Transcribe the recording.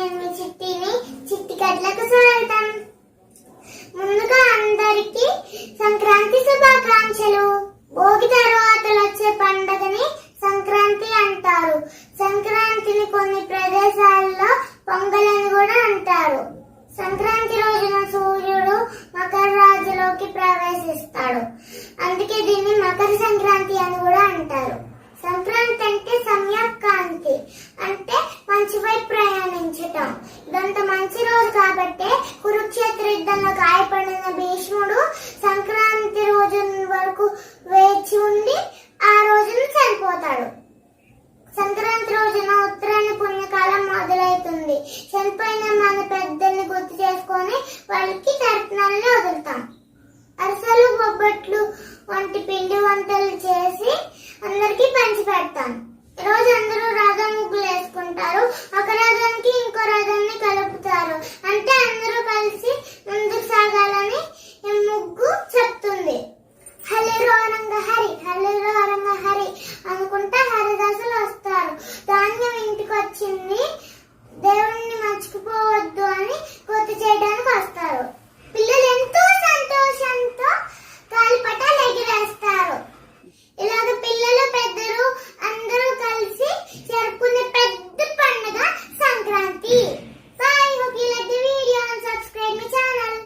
నేను మీ చిట్టి కథలకు స్వాగతం. ముందుగా అందరికి సంక్రాంతి శుభాకాంక్షలు. భోగి తర్వాత వచ్చే పండుగని సంక్రాంతి అంటారు. సంక్రాంతిని కొన్ని ప్రదేశాల్లో పొంగల్ అని కూడా అంటారు. సంక్రాంతి రోజున సూర్యుడు మకర రాశిలోకి ప్రవేశిస్తాడు. అందుకే దీన్ని మకర సంక్రాంతి అని కూడా అంటారు. సంక్రాంతి అంటే సంయక్కాంతి, అంటే మంచి వైపు ప్రయాణించటం. ఇదంత మంచి రోజు కాబట్టి కురుక్షేత్ర యుద్ధంలో గాయపడిన భీష్ముడు సంక్రాంతి రోజు వరకు వేచి ఉండి ఆ రోజున చనిపోతాడు. సంక్రాంతి రోజున ఉత్తరాయణ పుణ్యకాలం మొదలవుతుంది. చనిపోయిన మన పెద్దల్ని గుర్తు చేసుకొని వాళ్ళకి తర్పణాలను వదులుతాం. అరిసెలు, బొబ్బట్లు వంటి పిండి వంటలు చేసి అందరికి పంచి పెడతాం. ఈ రోజు అందరూ రాగా ముగ్గులు వేసుకుంటారు. ఆ